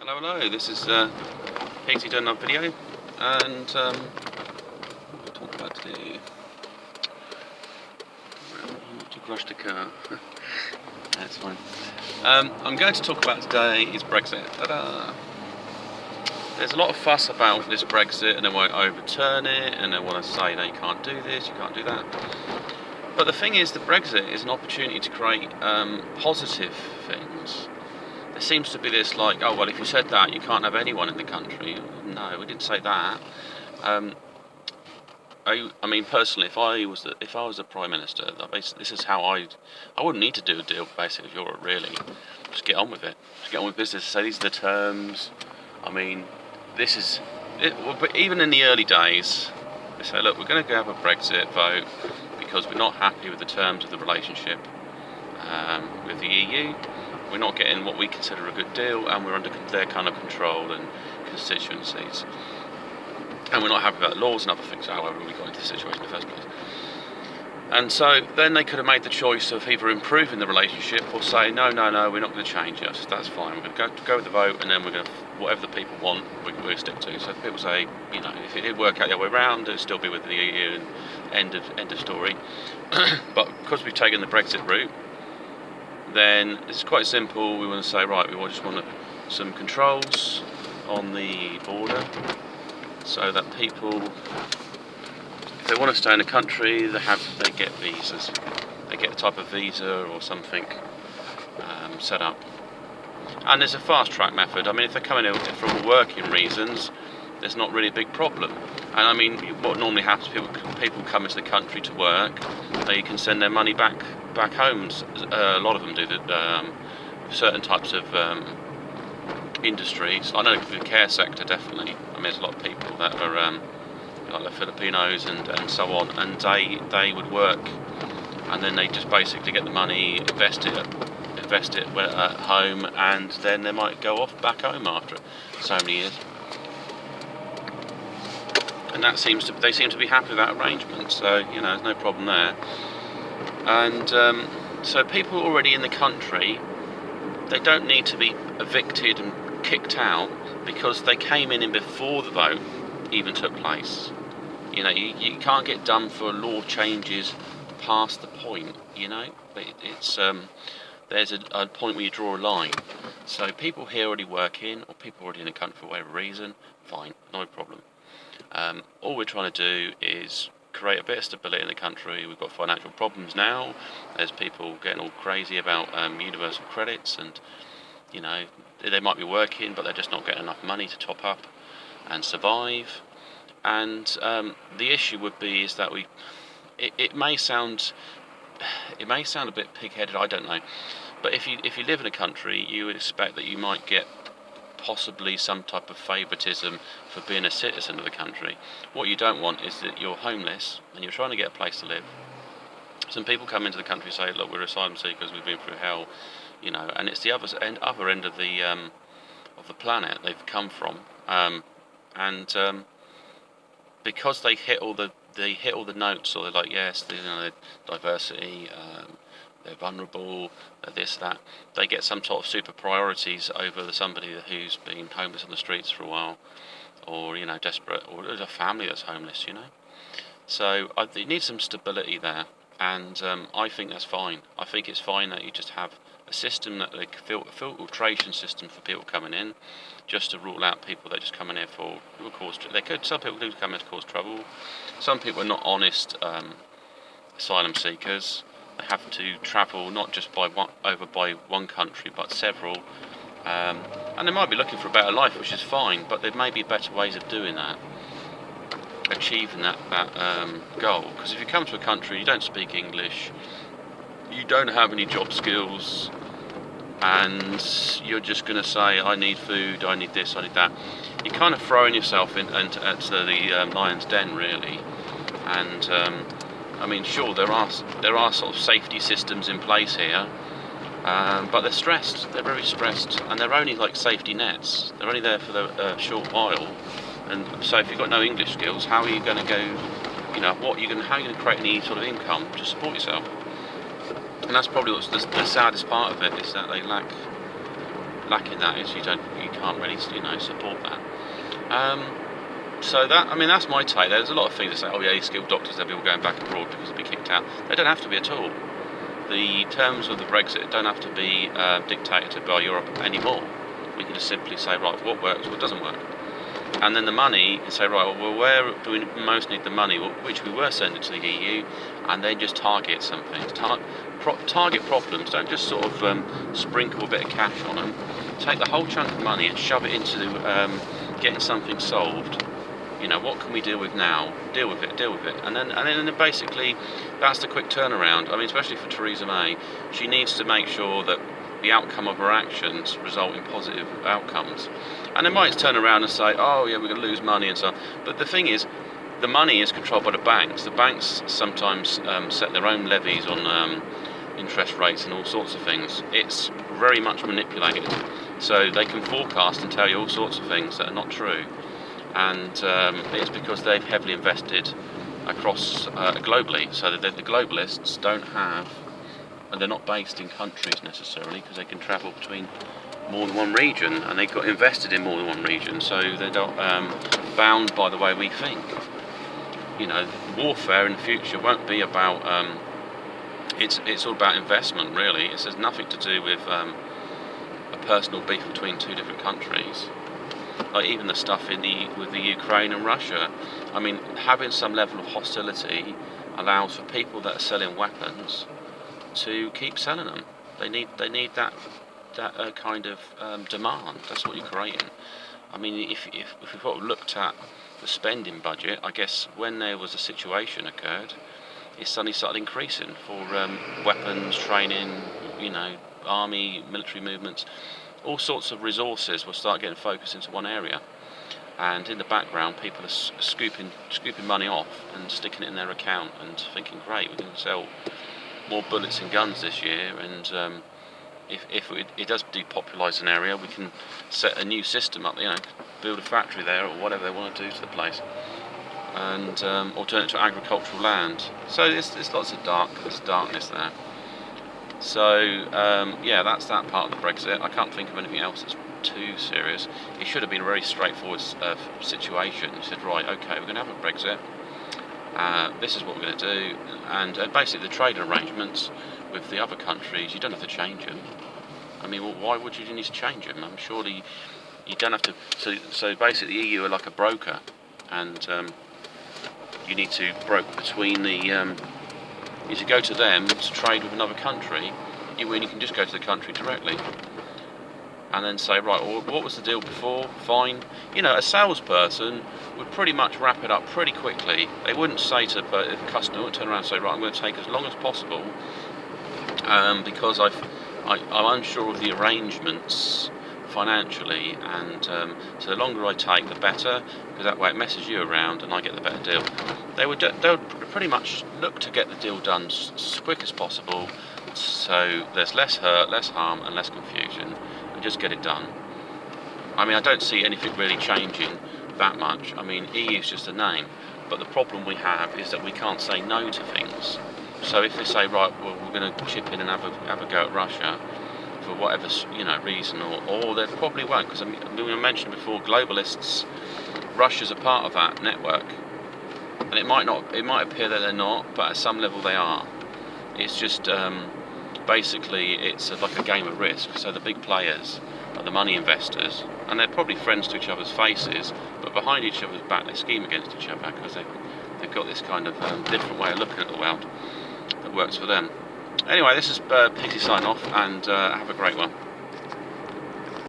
Hello, this is Katie doing another video, and what we'll talk about today. Well, not to rush the car. That's fine. I'm going to talk about today is Brexit. Ta-da! There's a lot of fuss about this Brexit, and they won't overturn it, and they want to say, no, you can't do this, you can't do that. But the thing is, that Brexit is an opportunity to create positive things. There seems to be this like, oh well, if you said that, you can't have anyone in the country. No, we didn't say that. I mean, personally, if I was the Prime Minister, this is how I wouldn't need to do a deal basically with Europe, really. Just get on with it. Just get on with business. Say these are the terms. I mean, this is it. But even in the early days, they say, look, we're going to go have a Brexit vote because we're not happy with the terms of the relationship with the EU. We're not getting what we consider a good deal, and we're under their kind of control and constituencies. And we're not happy about laws and other things, however we got into this situation in the first place. And so then they could have made the choice of either improving the relationship or say, no, we're not going to change it. That's fine. We're going to go with the vote, and then we're going to, whatever the people want, we'll stick to. So people say, you know, if it did work out the other way around, it'd still be with the EU, and end of story. But because we've taken the Brexit route, then it's quite simple. We want to say, right, we just want some controls on the border so that people, if they want to stay in the country, they get visas. They get a type of visa or something set up. And there's a fast track method. I mean, if they're coming in for working reasons, there's not really a big problem. And I mean, what normally happens, people come into the country to work, they can send their money back home. A lot of them do that. Certain types of industries. I know the care sector definitely. I mean, there's a lot of people that are like the Filipinos and so on, and they would work, and then they just basically get the money, invest it at home, and then they might go off back home after so many years. And they seem to be happy with that arrangement. So you know, there's no problem there. And so people already in the country, they don't need to be evicted and kicked out because they came in before the vote even took place. You know, you can't get done for law changes past the point. You know, it's there's a point where you draw a line. So people here already working, or people already in the country for whatever reason, fine, no problem. All we're trying to do is create a bit of stability in the country. We've got financial problems now. There's people getting all crazy about universal credits, and you know, they might be working, but they're just not getting enough money to top up and survive. And the issue would be is that it may sound a bit pig-headed, I don't know, but if you live in a country, you would expect that you might get possibly some type of favouritism for being a citizen of the country. What you don't want is that you're homeless and you're trying to get a place to live. Some people come into the country and say, look, we're asylum seekers, we've been through hell, you know, and it's the other end of the planet they've come from, and because they hit all the notes, or they're like, yes, you know, they're diversity, they're vulnerable, they're this, that. They get some sort of super priorities over somebody who's been homeless on the streets for a while, or you know, desperate, or a family that's homeless, you know. So you need some stability there, and I think that's fine. I think it's fine that you just have a system, that a filtration system for people coming in, just to rule out people that just come in here for cause. Some people do come in to cause trouble. Some people are not honest asylum seekers. They have to travel not just over by one country, but several, and they might be looking for a better life, which is fine. But there may be better ways of doing that, achieving that goal. Because if you come to a country, you don't speak English, you don't have any job skills, and you're just going to say, I need food, I need this, I need that. You're kind of throwing yourself into the lion's den, really. And I mean, sure, there are sort of safety systems in place here, but they're stressed. They're very stressed, and they're only like safety nets. They're only there for a short while, and so if you've got no English skills, how are you going to go? You know, how are you going to create any sort of income to support yourself? And that's probably what's the saddest part of it, is that they lacking that is you can't really support that. So that's my take. There's a lot of things that say, oh yeah, skilled doctors, they'll be all going back abroad because they'll be kicked out. They don't have to be at all. The terms of the Brexit don't have to be dictated by Europe anymore. We can just simply say, right, what works, what doesn't work. And then the money, you say, right, well, where do we most need the money? Well, which we were sending to the EU, and then just target something. Target problems, don't just sort of sprinkle a bit of cash on them. Take the whole chunk of money and shove it into getting something solved. What can we deal with now? Deal with it. And then basically, that's the quick turnaround. I mean, especially for Theresa May, she needs to make sure that the outcome of her actions result in positive outcomes. And they might turn around and say, oh yeah, we're going to lose money and so on. But the thing is, the money is controlled by the banks. The banks sometimes set their own levies on interest rates and all sorts of things. It's very much manipulated. So they can forecast and tell you all sorts of things that are not true. And it's because they've heavily invested across globally. So that the globalists don't have, and they're not based in countries necessarily, because they can travel between more than one region, and they got invested in more than one region, so they're not bound by the way we think. Warfare in the future won't be about it's all about investment, really. It has nothing to do with a personal beef between two different countries. Like even the stuff with the Ukraine and Russia. I mean, having some level of hostility allows for people that are selling weapons to keep selling them. They need that kind of demand. That's what you're creating. I mean, if we've looked at the spending budget, I guess when there was a situation occurred, it suddenly started increasing for weapons, training, army, military movements. All sorts of resources will start getting focused into one area, and in the background people are scooping money off and sticking it in their account and thinking, great, we can sell more bullets and guns this year, and if it does depopulise an area, we can set a new system up, build a factory there or whatever they want to do to the place, and or turn it to agricultural land. So there's lots of darkness there. So yeah, that's that part of the Brexit. I can't think of anything else that's too serious. It should have been a very straightforward situation. You said, right, okay, we're going to have a Brexit. This is what we're going to do, and basically the trade arrangements with the other countries, you don't have to change them. I mean, well, why would you need to change them? Surely you don't have to. So basically, the EU are like a broker, and you need to broker between the. You to go to them to trade with another country, when you can just go to the country directly and then say, right, well, what was the deal before? Fine. A salesperson would pretty much wrap it up pretty quickly. They wouldn't say to the customer, turn around and say, right, I'm going to take as long as possible because I'm unsure of the arrangements financially, and so the longer I take, the better, because that way it messes you around and I get the better deal. They would pretty much look to get the deal done as quick as possible, so there's less hurt, less harm, and less confusion, and just get it done. I mean, I don't see anything really changing that much. I mean, EU is just a name, but the problem we have is that we can't say no to things. So if they say, right, well, we're going to chip in and have a go at Russia, for whatever reason, or they probably won't, because I mentioned before, globalists, Russia's a part of that network, and it might appear that they're not, but at some level they are. It's just basically it's like a game of risk. So the big players are the money investors, and they're probably friends to each other's faces, but behind each other's back they scheme against each other because they've got this kind of different way of looking at the world that works for them. Anyway, this is PC sign off, and have a great one.